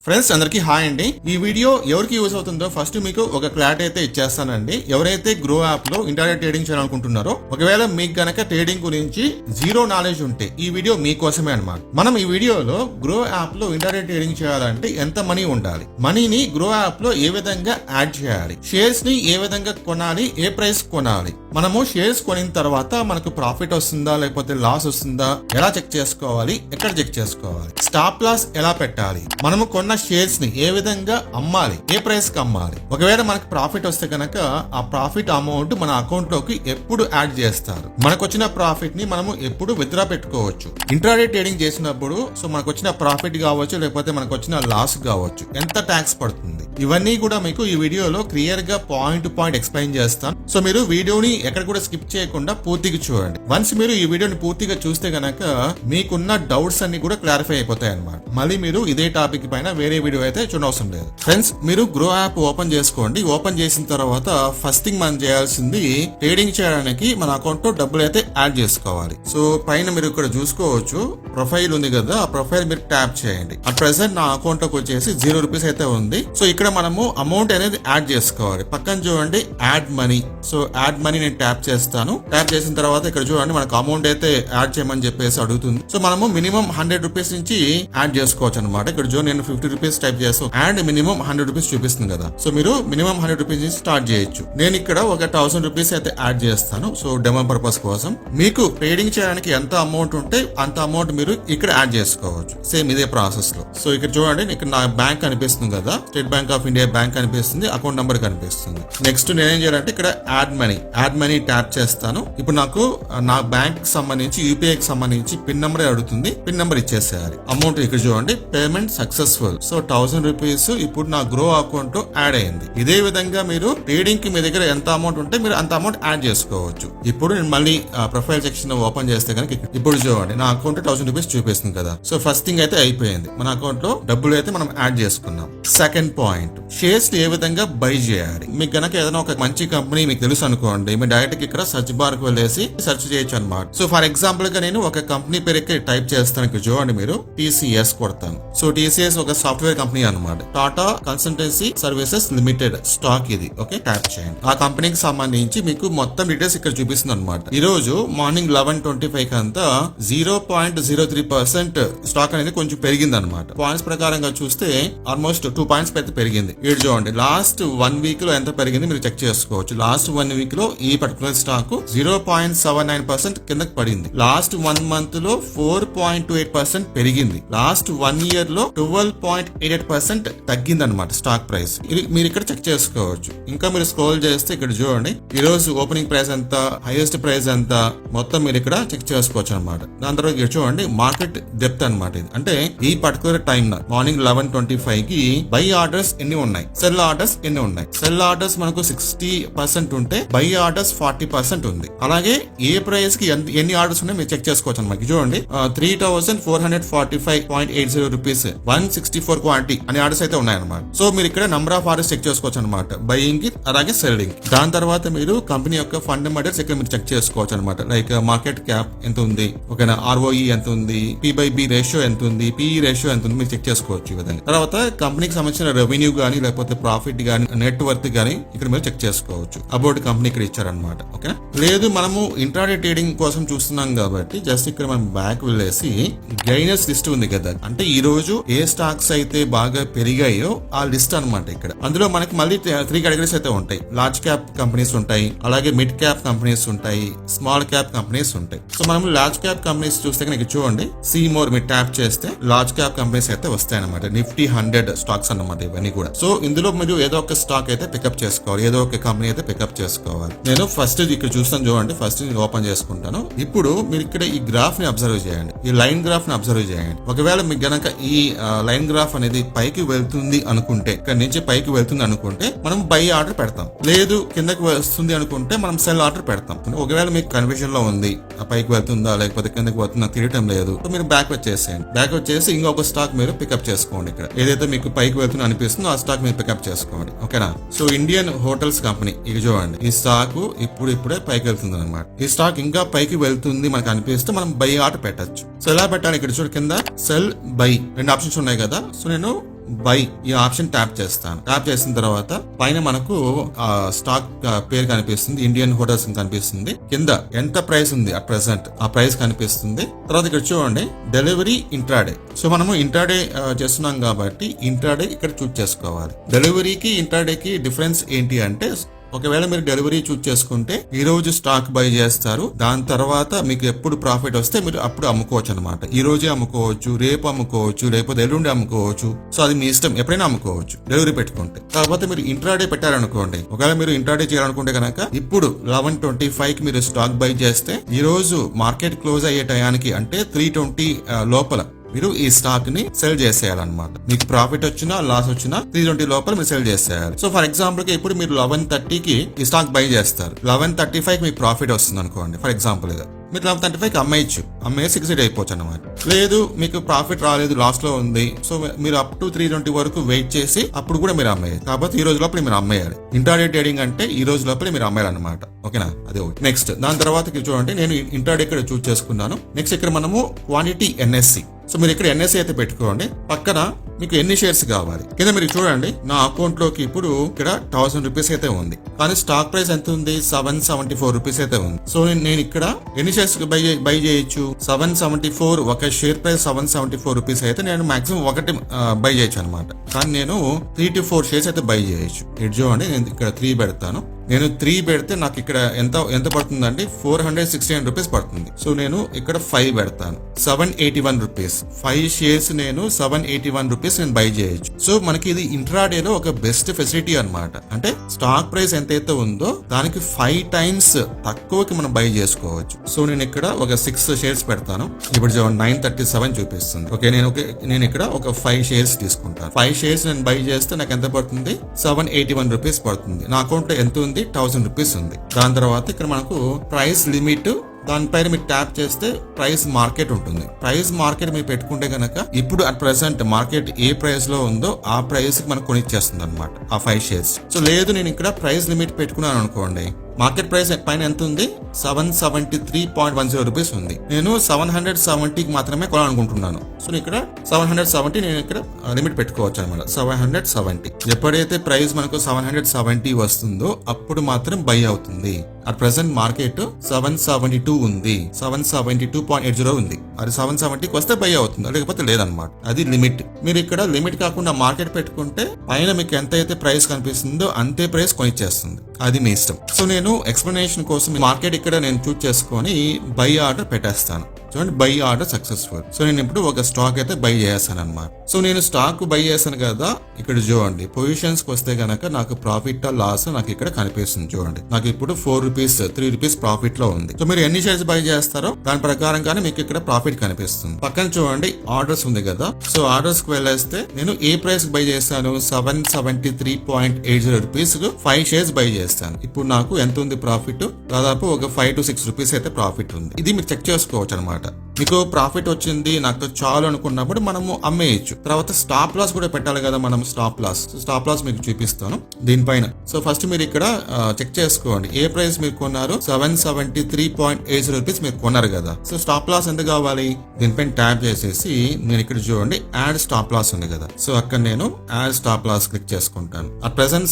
Friends అందరికి hi అండి. ఈ వీడియో ఎవరికి యూజ్ అవుతుందో ఫస్ట్ మీకు ఒక క్లారిటీ అయితే ఇచ్చేస్తానండి. ఎవరైతే గ్రో యాప్ లో ఇంటర్నెట్ ట్రేడింగ్ చేయాలనుకుంటున్నారో, ఒకవేళ మీకు గనక ట్రేడింగ్ గురించి జీరో నాలెడ్జ్ ఉంటే ఈ వీడియో మీకోసమే అన్నమాట. మనం ఈ వీడియోలో గ్రో యాప్ లో ఇంటర్నెట్ ట్రేడింగ్ చేయాలంటే ఎంత మనీ ఉండాలి, మనీని గ్రో యాప్ లో ఏ విధంగా యాడ్ చేయాలి, షేర్స్ ని ఏ విధంగా కొనాలి, ఏ ప్రైస్ కొనాలి, మనము షేర్స్ కొనిన తర్వాత మనకు ప్రాఫిట్ వస్తుందా లేకపోతే లాస్ వస్తుందా ఎలా చెక్ చేసుకోవాలి, ఎక్కడ చెక్ చేసుకోవాలి, స్టాప్ లాస్ ఎలా పెట్టాలి, మనము కొన్న షేర్స్ ని ఏ విధంగా అమ్మాలి, ఏ ప్రైస్ కి అమ్మాలి, ఒకవేళ మనకు ప్రాఫిట్ వస్తే కనుక ఆ ప్రాఫిట్ అమౌంట్ మన అకౌంట్ లోకి ఎప్పుడు యాడ్ చేస్తారు, మనకు వచ్చిన ప్రాఫిట్ ని మనము ఎప్పుడు విత్డ్రా పెట్టుకోవచ్చు, ఇంట్రాడే ట్రేడింగ్ చేసినప్పుడు సో మనకు వచ్చిన ప్రాఫిట్ కావచ్చు లేకపోతే మనకు వచ్చిన లాస్ కావచ్చు, ఎంత ట్యాక్స్ పడుతుంది, ఇవన్నీ కూడా మీకు ఈ వీడియోలో క్లియర్ గా పాయింట్ టు పాయింట్ ఎక్స్ప్లెయిన్ చేస్తాను. సో మీరు వీడియోని ఎక్కడ కూడా స్కిప్ చేయకుండా పూర్తిగా చూడండి. వన్స్ మీరు ఈ వీడియోని పూర్తిగా చూస్తే గనక మీకున్న డౌట్స్ అన్ని కూడా క్లారిఫై అయిపోతాయి అన్నమాట. మళ్ళీ మీరు ఇదే టాపిక్ పైన వేరే వీడియో అయితే చూడవసరం లేదు. ఫ్రెండ్స్, మీరు గ్రో యాప్ ఓపెన్ చేసుకోండి. ఓపెన్ చేసిన తర్వాత ఫస్ట్ థింగ్ మనం చేయాల్సింది ట్రేడింగ్ చేయడానికి మన అకౌంట్ లో డబ్బులు అయితే యాడ్ చేసుకోవాలి. సో పైన మీరు ఇక్కడ చూసుకోవచ్చు, ప్రొఫైల్ ఉంది కదా, ఆ ప్రొఫైల్ మీరు ట్యాప్ చేయండి. ఆ ప్రెసెంట్ నా అకౌంట్ లోకి వచ్చేసి 0 రూపీస్ అయితే ఉంది. సో ఇక్కడ మనము అమౌంట్ అనేది యాడ్ చేసుకోవాలి. పక్కన చూడండి add money. So add money నేను ట్యాప్ చేస్తాను. ట్యాప్ చేసిన తర్వాత ఇక్కడ చూడండి మనకు అమౌంట్ అయితే యాడ్ చేయమని చెప్పేసి అడుగుతుంది. సో మనము మినిమం 100 రూపీస్ నుంచి యాడ్ చేసుకోవచ్చు అనమాట. ఇక్కడ చూడండి నేను 50 రూపీస్ టైప్ చేస్తాను అండ్ మినిమం 100 రూపీస్ చూపిస్తుంది కదా. సో మీరు మినిమం 100 రూపీస్ నుంచి స్టార్ట్ చేయొచ్చు. నేను ఇక్కడ ఒక 1000 రూపీస్ అయితే యాడ్ చేస్తాను. సో డెమో పర్పస్ కోసం మీకు ట్రేడింగ్ చేయడానికి ఎంత అమౌంట్ ఉంటే అంత అమౌంట్ మీరు ఇక్కడ యాడ్ చేసుకోవచ్చు. సేమ్ ఇదే ప్రాసెస్ లో. సో ఇక్కడ చూడండి ఇక్కడ నా బ్యాంక్ కనిపిస్తుంది కదా, state bank of India bank కనిపిస్తుంది, అకౌంట్ నెంబర్ కనిపిస్తుంది. నెక్స్ట్ నేనేం చేయాలంటే ఇక్కడ యాడ్ మనీ ట్యాప్ చేస్తాను. ఇప్పుడు నాకు నా బ్యాంక్ కి సంబంధించి యూపీఐ కి సంబంధించి పిన్ నెంబర్ అడుగుతుంది. పిన్ నెంబర్ ఇచ్చేసేయాలి. అమౌంట్ ఇక్కడ చూడండి పేమెంట్ సక్సెస్ఫుల్. సో 1000 రూపీస్ ఇప్పుడు నా గ్రో అకౌంట్ లో యాడ్ అయింది. ఇదే విధంగా మీరు ట్రేడింగ్ కి మీ దగ్గర ఎంత అమౌంట్ ఉంటే మీరు అంత అమౌంట్ యాడ్ చేసుకోవచ్చు. ఇప్పుడు నేను మళ్ళీ ప్రొఫైల్ సెక్షన్ ఓపెన్ చేస్తే కనుక ఇప్పుడు చూడండి నా అకౌంట్ 1000 రూపీస్ చూపిస్తుంది కదా. సో ఫస్ట్ థింగ్ అయితే అయిపోయింది, మన అకౌంట్ లో డబ్బులు అయితే మనం యాడ్ చేసుకున్నాం. సెకండ్ పాయింట్, షేర్స్ ఏ విధంగా బై చేయాలి. మీకు గనక ఏదైనా ఒక మంచి కంపెనీ మీకు తెలుసు అనుకోండి, మీరు డైరెక్ట్ ఇక్కడ సర్చ్ బార్ కు వెళ్ళేసి సెర్చ్ చేయొచ్చు అనమాట. సో ఫర్ ఎగ్జాంపుల్ గా నేను ఒక కంపెనీ పేరు ఇక్కడ టైప్ చేస్తాను. ఇక్కడ చూడండి మీరు TCS కొడతాను. సో TCS ఒక సాఫ్ట్వేర్ కంపెనీ అనమాట. Tata consultancy services limited stock ఇది. ఓకే, ట్యాప్ చేయండి. ఆ కంపెనీకి సంబంధించి మీకు మొత్తం డీటెయిల్స్ ఇక్కడ చూపిస్తుంది అనమాట. ఈ రోజు మార్నింగ్ 11:25 కంతా 0.03% స్టాక్ అనేది కొంచెం పెరిగింది అనమాట. పాయింట్స్ ప్రకారంగా చూస్తే ఆల్మోస్ట్ 2 పాయింట్స్ అయితే పెరిగింది. ఇక్కడ చూడండి లాస్ట్ 1 వీక్ లో ఎంత పెరిగింది మీరు చెక్ చేసుకోవచ్చు. లాస్ట్ 1 వీక్ లో ఈ పర్టికులర్ స్టాక్ 0.79% కిందకి పడింది. లాస్ట్ 1 మంత్ లో 4.28% పెరిగింది. లాస్ట్ 1 ఇయర్ లో 12.88% తగ్గింది అనమాట స్టాక్ ప్రైస్. మీరు ఇక్కడ చెక్ చేసుకోవచ్చు. ఇంకా మీరు స్క్రోల్ చేస్తే ఇక్కడ చూడండి ఈ రోజు ఓపెనింగ్ ప్రైస్ ఎంత, హైయెస్ట్ ప్రైస్ ఎంత, మొత్తం మీరు ఇక్కడ చెక్ చేసుకోవచ్చు అనమాట. దాని తర్వాత ఇక్కడ చూడండి మార్కెట్ డెప్త్ అనమాట. ఇది అంటే ఈ పర్టికులర్ టైం మార్నింగ్ 11:25 కి బై ఆర్డర్స్ ఎన్ని ఉన్నాయి, సెల్ ఆర్డర్స్ ఎన్ని ఉన్నాయి. సెల్ ఆర్డర్స్ మనకు 60% ఉంటే బై ఆర్డర్స్ 40% ఉంది. అలాగే ఏ ప్రైస్ కి ఎన్ని ఆర్డర్స్ ఉన్నాయి మీరు చెక్ చేసుకోవచ్చు అనమాట. చూడండి 3445.80 రూపీస్ 164 క్వాంటిటీ అనే ఆర్డర్స్ అయితే ఉన్నాయన్నమాట. సో మీరు ఇక్కడ నంబర్ ఆఫ్ ఆర్డర్స్ చెక్ చేసుకోవచ్చు అనమాట, బయింగ్ కి అలాగే సెల్లింగ్. దాని తర్వాత మీరు కంపెనీ యొక్క ఫండమెంటల్స్ ఇక్కడ మీరు చెక్ చేసుకోవచ్చు అనమాట. లైక్ మార్కెట్ క్యాప్ ఎంత ఉంది, ఓకేనా, ROE ఎంత ఉంది, P/B రేషియో ఎంత ఉంది, PE రేషియో ఎంత ఉంది మీరు చెక్ చేసుకోవచ్చు ఈ విధంగా. తర్వాత కంపెనీకి సంబంధించిన రెవెన్యూ గానీ లేకపోతే ప్రాఫిట్ గానీ నెట్ వర్త్ గానీ ఇక్కడ మీరు చెక్ చేసుకోవచ్చు. అబౌట్ కంపెనీ ఇక్కడ ఇచ్చారనమాట. ఓకే, లేదు మనము ఇంట్రాడే ట్రేడింగ్ కోసం చూస్తున్నాం కాబట్టి జస్ట్ ఇక్కడ మనం బ్యాక్ వెళ్ళేసి గైనర్స్ లిస్ట్ ఉంది కదా, అంటే ఈ రోజు ఏ స్టాక్స్ అయితే బాగా పెరిగాయో ఆ లిస్ట్ అనమాట. ఇక్కడ అందులో మనకి మళ్ళీ 3 కేటగిరీస్ అయితే ఉంటాయి. లార్జ్ క్యాప్ కంపెనీస్ ఉంటాయి, అలాగే మిడ్ క్యాప్ కంపెనీస్ ఉంటాయి, స్మాల్ క్యాప్ కంపెనీస్ ఉంటాయి. సో మనం లార్జ్ క్యాప్ కంపెనీస్ చూస్తే కనుక చూడండి సీ మోర్ మీరు ట్యాప్ చేస్తే లార్జ్ క్యాప్ కంపెనీస్ అయితే వస్తాయి అనమాట. నిఫ్టీ 100 స్టాక్స్ అన్నమాట ఇవన్నీ కూడా. సో ఇందులో మీరు ఏదో ఒక స్టాక్ అయితే పికప్ చేసుకోవాలి, ఏదో ఒక కంపెనీ అయితే పికప్ చేసుకోవాలి. నేను ఫస్ట్ ఇక్కడ చూస్తాను చూడండి, ఫస్ట్ ఓపెన్ చేసుకుంటాను. ఇప్పుడు మీరు ఇక్కడ ఈ గ్రాఫ్ ని అబ్జర్వ్ చేయండి, ఈ లైన్ గ్రాఫ్ ని అబ్జర్వ్ చేయండి. ఒకవేళ మీకు గనక ఈ లైన్ గ్రాఫ్ అనేది పైకి వెళ్తుంది అనుకుంటే, ఇక్కడ నుంచి పైకి వెళ్తుంది అనుకుంటే మనం బై ఆర్డర్ పెడతాం. లేదు కిందకి వస్తుంది అనుకుంటే మనం సెల్ ఆర్డర్ పెడతాం. ఒకవేళ మీకు కన్ఫ్యూజన్ లో ఉంది పైకి వెళ్తుందా లేకపోతే కిందకి వెళ్తుందా తెలియటం లేదు, మీరు బ్యాక్ వచ్చేసేయండి. బ్యాక్ వచ్చేసి ఇంకొక స్టాక్ మీరు పికప్ చేసుకోండి. ఇక్కడ ఏదైతే మీకు పైకి వెళ్తుందో అనిపిస్తుందో ఆ స్టాక్ మీరు పికప్ చేసుకోండి. ఓకేనా. సో ఇండియన్ హోటల్స్ కంపెనీ ఇది చూడండి, ఈ స్టాక్ ఇప్పుడే పైకి వెళ్తుంది అనమాట. ఈ స్టాక్ ఇంకా పైకి వెళ్తుంది మనకు అనిపిస్తే మనం బై ఆర్డర్ పెట్టచ్చు. సో ఎలా పెట్టాలి, ఇక్కడ చూడు కింద సెల్ బై 2 ఆప్షన్స్ ఉన్నాయి కదా. సో నేను బై ఈ ఆప్షన్ ట్యాప్ చేస్తాను. ట్యాప్ చేసిన తర్వాత పైన మనకు స్టాక్ పేరు కనిపిస్తుంది, ఇండియన్ హోటల్స్ కనిపిస్తుంది. కింద ఎంత ప్రైస్ ఉంది అట్ ప్రెసెంట్ ఆ ప్రైస్ కనిపిస్తుంది. తర్వాత ఇక్కడ చూడండి డెలివరీ ఇంట్రాడే. సో మనము ఇంట్రాడే చేస్తున్నాం కాబట్టి ఇంట్రాడే ఇక్కడ చూస్ చేసుకోవాలి. డెలివరీకి ఇంట్రాడేకి డిఫరెన్స్ ఏంటి అంటే, ఒకవేళ మీరు డెలివరీ చూస్ చేసుకుంటే ఈ రోజు స్టాక్ బై చేస్తారు, దాని తర్వాత మీకు ఎప్పుడు ప్రాఫిట్ వస్తే మీరు అప్పుడు అమ్ముకోవచ్చు అనమాట. ఈ రోజే అమ్ముకోవచ్చు, రేపు అమ్ముకోవచ్చు, లేకపోతే ఎల్లుండి అమ్ముకోవచ్చు. సో అది మీ ఇష్టం, ఎప్పుడైనా అమ్ముకోవచ్చు డెలివరీ పెట్టుకుంటే. తర్వాత మీరు ఇంట్రాడే పెట్టారనుకోండి, ఒకవేళ మీరు ఇంట్రాడే చేయాలనుకుంటే కనుక ఇప్పుడు 11:25 కి మీరు స్టాక్ బై చేస్తే ఈ రోజు మార్కెట్ క్లోజ్ అయ్యే టయానికి అంటే 3:20 లోపల మీరు ఈ స్టాక్ ని సెల్ చేసేయాలన్నమాట. మీకు ప్రాఫిట్ వచ్చినా లాస్ వచ్చినా 3:20 లోపల మీరు సెల్ చేసేయాలి. సో ఫర్ ఎగ్జాంపుల్ కి ఇప్పుడు మీరు 11:30కి ఈ స్టాక్ బై చేస్తారు, 11:35 మీకు ప్రాఫిట్ వస్తుంది అనుకోండి. ఫర్ ఎగ్జాంపుల్ గా మీరు 11:35 అమ్మేయచ్చు, అమ్మేసి ఎగ్జిట్ అయిపోవచ్చు అనమాట. లేదు మీకు ప్రాఫిట్ రాలేదు, లాస్ లో ఉంది, సో మీరు అప్ టు 3:20 వరకు వెయిట్ చేసి అప్పుడు కూడా మీరు అమ్మేయాలి. కాబట్టి ఈ రోజు లోపల మీరు అమ్మేయాలి. ఇంట్రాడే ట్రేడింగ్ అంటే ఈ రోజు లోపల మీరు అమ్మేయాలన్నమాట. ఓకేనా, అదే ఒకటి. నెక్స్ట్ దాని తర్వాత చూడండి నేను ఇంట్రాడే ఇక్కడ చూస్ చేసుకున్నాను. నెక్స్ట్ ఇక్కడ మనము క్వాంటిటీ ఎన్ఎస్సి. సో మీరు ఇక్కడ ఎన్ఎస్సి అయితే పెట్టుకోండి. పక్కన మీకు ఎన్ని షేర్స్ కావాలి కింద మీరు చూడండి. నా అకౌంట్ లోకి ఇప్పుడు ఇక్కడ 1000 రూపీస్ అయితే ఉంది, కానీ స్టాక్ ప్రైస్ ఎంత ఉంది 774 రూపీస్ అయితే ఉంది. సో నేను ఇక్కడ ఎన్ని షేర్స్ బై చేయొచ్చు, 774 ఒక షేర్ ప్రైస్ 774 రూపీస్ అయితే నేను మాక్సిమం ఒకటి బై చేయొచ్చు అనమాట. కానీ నేను 3 to 4 షేర్స్ అయితే బై చేయొచ్చు. ఇటు చూడండి నేను ఇక్కడ 3 పెడతాను. నేను 3 పెడితే నాకు ఇక్కడ ఎంత పడుతుందండి 469 రూపీస్ పడుతుంది. సో నేను ఇక్కడ 5 పెడతాను, 781 రూపీస్. 5 షేర్స్ నేను 781 రూపీస్ నేను బై చేయొచ్చు. సో మనకి ఇది ఇంట్రాడేలో ఒక బెస్ట్ ఫెసిలిటీ అన్నమాట. అంటే స్టాక్ ప్రైస్ ఎంతైతే ఉందో దానికి 5 టైమ్స్ తక్కువకి మనం బై చేసుకోవచ్చు. సో నేను ఇక్కడ ఒక 6 షేర్స్ పెడతాను. ఇప్పుడు 937 చూపిస్తుంది. ఓకే, నేను ఇక్కడ ఒక 5 షేర్స్ తీసుకుంటాను. 5 షేర్స్ నేను బై చేస్తే నాకు ఎంత పడుతుంది 781 రూపీస్ పడుతుంది. నా అకౌంట్ లో ఎంత ఉంది 1000 రూపీస్ ఉంది. దాని తర్వాత ఇక్కడ మనకు ప్రైస్ లిమిట్, దానిపైన మీరు ట్యాప్ చేస్తే ప్రైస్ మార్కెట్ ఉంటుంది. ప్రైస్ మార్కెట్ మీరు పెట్టుకుంటే గనక ఇప్పుడు at present market A price లో ఉందో ఆ ప్రైస్ కి మనకు కొనిచ్చేస్తుంది అనమాట ఆ 5 షేర్స్. సో లేదు నేను ఇక్కడ ప్రైస్ లిమిట్ పెట్టుకున్నాను అనుకోండి, మార్కెట్ ప్రైస్ పైన ఎంత ఉంది 773.10 రూపీస్ ఉంది. నేను 770కి మాత్రమే కొనాలనుకుంటున్నాను. సో ఇక్కడ 770 నేను ఇక్కడ లిమిట్ పెట్టుకోవచ్చు అనమాట. 770 ఎప్పుడైతే ప్రైస్ మనకు 770 వస్తుందో అప్పుడు మాత్రం బై అవుతుంది. అట్ ప్రెసెంట్ మార్కెట్ 772 ఉంది, 772.80 ఉంది. అది 770కి వస్తే బై అవుతుంది, లేకపోతే లేదనమాట. అది లిమిట్. మీరు ఇక్కడ లిమిట్ కాకుండా మార్కెట్ పెట్టుకుంటే పైన మీకు ఎంత అయితే ప్రైస్ కనిపిస్తుందో అంతే ప్రైస్ కొనిచ్చేస్తుంది. అది మీ ఇష్టం. సో నేను ఎక్స్ప్లెనేషన్ కోసం మార్కెట్ ఇక్కడ నేను చూస్ చేసుకొని బై ఆర్డర్ పెట్టేస్తాను. చూడండి బై ఆర్డర్ సక్సెస్ఫుల్. సో నేను ఇప్పుడు ఒక స్టాక్ అయితే బై చేస్తాను అనమాట. సో నేను స్టాక్ బై చేశాను కదా, ఇక్కడ చూడండి పొజిషన్స్ కి వస్తే గనక నాకు ప్రాఫిట్ లాస్ నాకు ఇక్కడ కనిపిస్తుంది. చూడండి నాకు ఇప్పుడు 4 రూపీస్ 3 రూపీస్ ప్రాఫిట్ లో ఉంది. సో మీరు ఎన్ని షేర్స్ బై చేస్తారో దాని ప్రకారంగానే మీకు ఇక్కడ ప్రాఫిట్ కనిపిస్తుంది. పక్కన చూడండి ఆర్డర్స్ ఉంది కదా, సో ఆర్డర్స్ కి వెళ్ళేస్తే నేను ఏ ప్రైస్ బై చేస్తాను 773.80 రూపీస్ 5 షేర్స్ బై చేస్తాను. ఇప్పుడు నాకు ఎంత ఉంది ప్రాఫిట్, దాదాపు ఒక 5 to 6 రూపీస్ అయితే ప్రాఫిట్ ఉంది. ఇది మీరు చెక్ చేసుకోవచ్చు అనమాట. మీకు ప్రాఫిట్ వచ్చింది నాకు చాలు అనుకున్నప్పుడు మనము అమ్మేయచ్చు. తర్వాత స్టాప్ లాస్ కూడా పెట్టాలి కదా మనం. స్టాప్ లాస్ మీకు చూపిస్తాను దీనిపైన. సో ఫస్ట్ మీరు ఇక్కడ చెక్ చేసుకోండి ఏ ప్రైస్ మీరు కొన్నారు 773.80 రూపీస్ మీరు కొన్నారు కదా. సో స్టాప్ లాస్ ఎంత కావాలి, దీనిపైన ట్యాప్ చేసేసి నేను ఇక్కడ చూడండి యాడ్ స్టాప్ లాస్ ఉంది కదా, సో అక్కడ నేను యాడ్ స్టాప్ లాస్ క్లిక్ చేసుకుంటాను. ఆ ప్రెసెంట్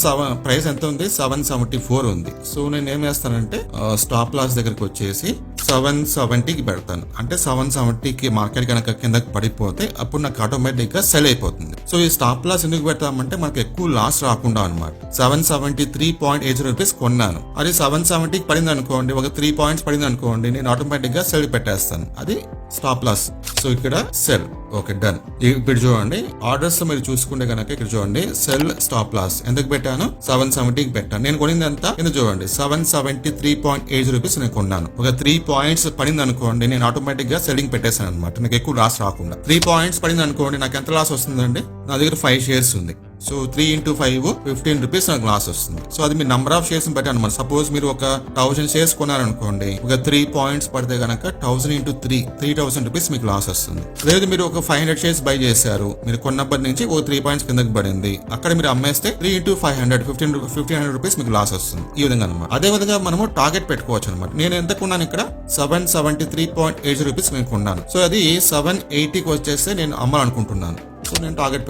ప్రైస్ ఎంత ఉంది 774 ఉంది. సో నేను ఏం చేస్తానంటే స్టాప్ లాస్ దగ్గరకు వచ్చేసి 770కి పెడతాను. అంటే 770కి మార్కెట్ కనుక కిందకి పడిపోతే అప్పుడు నాకు ఆటోమేటిక్ గా సెల్ అయిపోతుంది. సో ఈ స్టాప్ లాస్ ఎందుకు పెడతామంటే మనకు ఎక్కువ లాస్ రాకుండా అనమాట. 773.80 రూపీస్ కొన్నాను, అది 770కి పడింది అనుకోండి, ఒక 3 పాయింట్స్ పడింది అనుకోండి, నేను ఆటోమేటిక్ గా సెల్ పెట్టేస్తాను. అది స్టాప్ లాస్. సో ఇక్కడ సెల్. Okay done. ఇప్పుడు చూడండి ఆర్డర్స్ మీరు చూసుకుంటే కనుక ఇక్కడ చూడండి సెల్ స్టాప్ లాస్ ఎందుకు పెట్టాను 770కి పెట్టాను. నేను కొనింది ఎంత కింద చూడండి 773.80 రూపీస్ నేను కొన్నాను. ఒక 3 పాయింట్స్ పడింది అనుకోండి, నేను ఆటోమేటిక్ గా సెల్లింగ్ పెట్టేశాను అనమాట, నాకు ఎక్కువ లాస్ రాకుండా. 3 పాయింట్స్ పడింది అనుకోండి, నాకు ఎంత లాస్ వస్తుందండి, నా దగ్గర 5 షేర్స్ ఉంది. సో 3 into 5 15 రూపీస్ నాకు లాస్ వస్తుంది. సో అది మీ నంబర్ ఆఫ్ షేర్స్ బట్టి అనమాట. సపోజ్ మీరు ఒక 1000 షేర్స్ కొన్నారనుకోండి, ఒక 3 పాయింట్స్ పడితే కనుక 1000 into 3 3000 రూపీస్ మీకు లాస్ వస్తుంది. లేదు మీరు ఒక 500 షేర్స్ బై చేశారు, మీరు కొన్నప్పటి నుంచి ఒక 3 పాయింట్స్ కిందకి పడింది, అక్కడ మీరు అమ్మేస్తే 3 into 500 1500 రూపీస్ మీకు లాస్ వస్తుంది. ఈ విధంగా అనమాట. అదే విధంగా మనము టార్గెట్ పెట్టుకోవచ్చు అనమాట. నేను ఎంత కొన్నాను ఇక్కడ 773.80 రూపీస్ నేను కొన్నాను. సో అది 780కి వచ్చేస్తే నేను అమ్మాలనుకుంటున్నాను. సో నేను టార్గెట్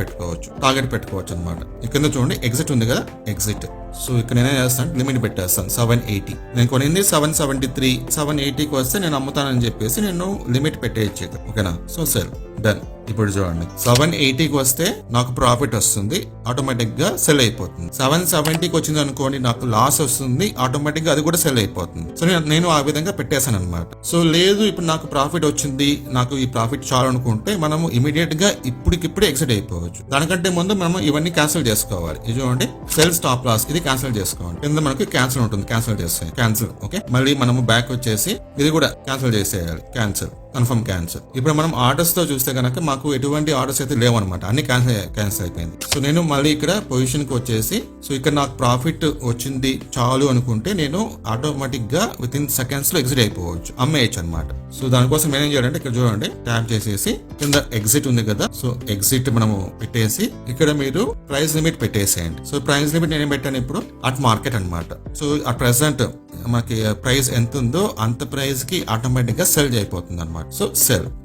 పెట్టుకోవచ్చు అనమాట. కింద చూడండి ఎగ్జిట్ ఉంది కదా, ఎగ్జిట్. సో ఇక్కడ నేనే చేస్తాను, లిమిట్ పెట్టేస్తాను 780. నేను కొనింది 773, 780కి వస్తే నేను అమ్ముతానని చెప్పేసి నేను లిమిట్ పెట్టేయచ్చు. ఓకేనా? So cell done. ఇప్పుడు చూడండి 780కి వస్తే నాకు ప్రాఫిట్ వస్తుంది, ఆటోమేటిక్ గా సెల్ అయిపోతుంది. 770కి వచ్చింది అనుకోండి, నాకు లాస్ వస్తుంది, ఆటోమేటిక్ గా అది కూడా సెల్ అయిపోతుంది. సో నేను ఆ విధంగా పెట్టేశాను అనమాట. సో లేదు ఇప్పుడు నాకు ప్రాఫిట్ వచ్చింది, నాకు ఈ ప్రాఫిట్ చాలు అనుకుంటే మనము ఇమీడియట్ గా ఇప్పటికిప్పుడే ఎగ్జిట్ అయిపోవచ్చు. దానికంటే ముందు మనం ఇవన్నీ క్యాన్సిల్ చేసుకోవాలి. ఇది చూడండి సెల్ స్టాప్ లాస్, ఇది క్యాన్సిల్ చేసుకోవాలి. కింద మనకి క్యాన్సిల్ ఉంటుంది, క్యాన్సిల్ చేస్తాయి, క్యాన్సిల్. ఓకే, మళ్ళీ మనము బ్యాక్ వచ్చేసి ఇది కూడా క్యాన్సిల్ చేసేయాలి, క్యాన్సిల్, కన్ఫర్మ్ క్యాన్సిల్. ఇప్పుడు మనం ఆర్డర్స్ తో చూస్తే కనుక మాకు ఎటువంటి ఆర్డర్స్ అయితే లేవన్నమాట, అన్ని క్యాన్సిల్ అయిపోయింది. సో నేను మళ్ళీ ఇక్కడ పొజిషన్ కి వచ్చేసి, సో ఇక్కడ నాకు ప్రాఫిట్ వచ్చింది చాలు అనుకుంటే నేను ఆటోమేటిక్ గా విత్ ఇన్ సెకండ్స్ లో ఎగ్జిట్ అయిపోవచ్చు, అమ్మేయచ్చు అనమాట. సో దానికోసం ఏం చేయాలంటే ఇక్కడ చూడండి ట్యాప్ చేసేసి కింద ఎగ్జిట్ ఉంది కదా, సో ఎగ్జిట్ మనము పెట్టేసి ఇక్కడ మీరు ప్రైస్ లిమిట్ పెట్టేసేయండి. సో ప్రైస్ లిమిట్ నేను పెట్టాను ఇప్పుడు అట్ మార్కెట్ అనమాట. సో ఆ ప్రెసెంట్ మనకి ప్రైస్ ఎంత ఉందో అంత ప్రైస్ కి ఆటోమేటిక్ గా సెల్ అయిపోతుంది అనమాట. సో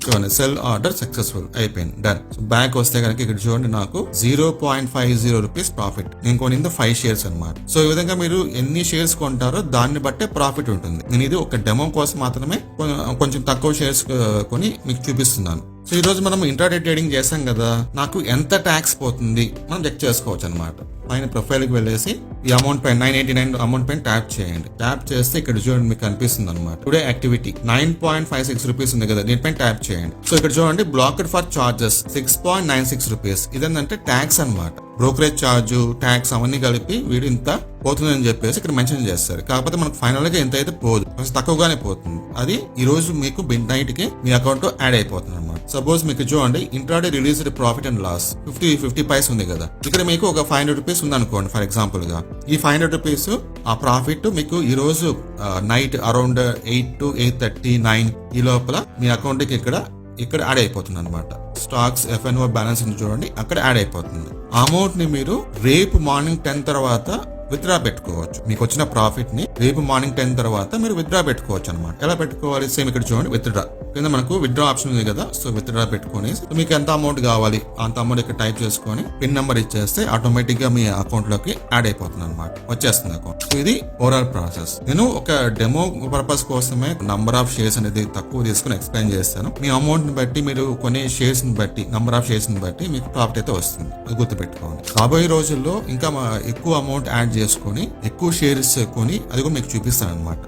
చూడండి సెల్ ఆర్డర్ సక్సెస్ఫుల్ అయిపోయింది, డన్. సో బ్యాక్ వస్తే కనుక ఇక్కడ చూడండి నాకు 0.50 రూపీస్ ప్రాఫిట్. నేను కొనింది 5 షేర్స్ అనమాట. సో ఈ విధంగా మీరు ఎన్ని షేర్స్ కొంటారో దాన్ని బట్టే ప్రాఫిట్ ఉంటుంది. నేను ఇది ఒక డెమో కోసం మాత్రమే కొంచెం తక్కువ షేర్స్ కొని మీకు చూపిస్తున్నాను. సో ఈ రోజు మనం ఇంట్రాడే ట్రేడింగ్ చేసాం కదా, నాకు ఎంత ట్యాక్స్ పోతుంది మనం చెక్ చేసుకోవచ్చు అనమాట. పైన ప్రొఫైల్ కి వెళ్ళేసి ఈ అమౌంట్ పైన 989 అమౌంట్ పైన ట్యాప్ చేయండి. ట్యాప్ చేస్తే ఇక్కడ చూడండి మీకు కనిపిస్తుంది అనమాట. టుడే యాక్టివిటీ 9.56 రూపీస్ ఉంది కదా, దీనిపైన ట్యాప్ చేయండి. సో ఇక్కడ చూడండి బ్లాక్డ్ ఫర్ చార్జెస్ 6.96 రూపీస్. ఇదేంటంటే ట్యాక్స్ అనమాట. బ్రోకరేజ్ ఛార్జ్, ట్యాక్స్ అవన్నీ కలిపి వీడు ఇంత పోతుందని చెప్పేసి ఇక్కడ మెన్షన్ చేస్తారు. కాకపోతే మనకు ఫైనల్ గా ఎంత అయితే పోదు, కొంచెం తక్కువగానే పోతుంది. అది ఈ రోజు మీకు మిడ్ నైట్ కి మీ అకౌంట్ లో యాడ్ అయిపోతుంది అనమాట. సపోజ్ మీకు చూడండి intraday realised profit and loss 50 paise ఉంది కదా, ఇక్కడ మీకు ఒక 500 రూపీస్ ఉంది అనుకోండి ఫర్ ఎగ్జాంపుల్ గా. ఈ 500 రూపీస్ ఆ ప్రాఫిట్ మీకు ఈ రోజు నైట్ అరౌండ్ 8 to 8:39 ఈ లోపల మీ అకౌంట్ కి ఇక్కడ యాడ్ అయిపోతుంది అనమాట. స్టాక్స్ FNO బ్యాలెన్స్ చూడండి అక్కడ యాడ్ అయిపోతుంది. ఆ అమౌంట్ ని మీరు రేపు మార్నింగ్ 10 తర్వాత విత్డ్రా పెట్టుకోవచ్చు. మీకు వచ్చిన ప్రాఫిట్ ని రేపు మార్నింగ్ 10 తర్వాత మీరు విత్డ్రా పెట్టుకోవచ్చు అనమాట. ఎలా పెట్టుకోవాలి? సేమ్ ఇక్కడ చూడండి విత్డ్రా కింద మనకు విత్డ్రా ఆప్షన్ ఉంది కదా, సో విత్డ్రా పెట్టుకొని మీకు ఎంత అమౌంట్ కావాలి అంత అమౌంట్ ఇక్కడ టైప్ చేసుకొని పిన్ నెంబర్ ఇచ్చేస్తే ఆటోమేటిక్ గా మీ అకౌంట్ లోకి యాడ్ అయిపోతుంది అనమాట, వచ్చేస్తుంది అకౌంట్. సో ఇది ఓవరాల్ ప్రాసెస్. నేను ఒక డెమో పర్పస్ కోసమే నంబర్ ఆఫ్ షేర్స్ అనేది తక్కువ తీసుకుని ఎక్స్ప్లెయిన్ చేస్తాను. మీ అమౌంట్ ని బట్టి మీరు కొనే షేర్స్ ని బట్టి, నంబర్ ఆఫ్ షేర్స్ ని బట్టి మీకు ప్రాఫిట్ అయితే వస్తుంది, అది గుర్తుపెట్టుకోండి. రాబోయే రోజుల్లో ఇంకా ఎక్కువ అమౌంట్ యాడ్ చేసుకొని ఎక్కువ షేర్స్ కొని అది కూడా మీకు చూపిస్తాను అనమాట.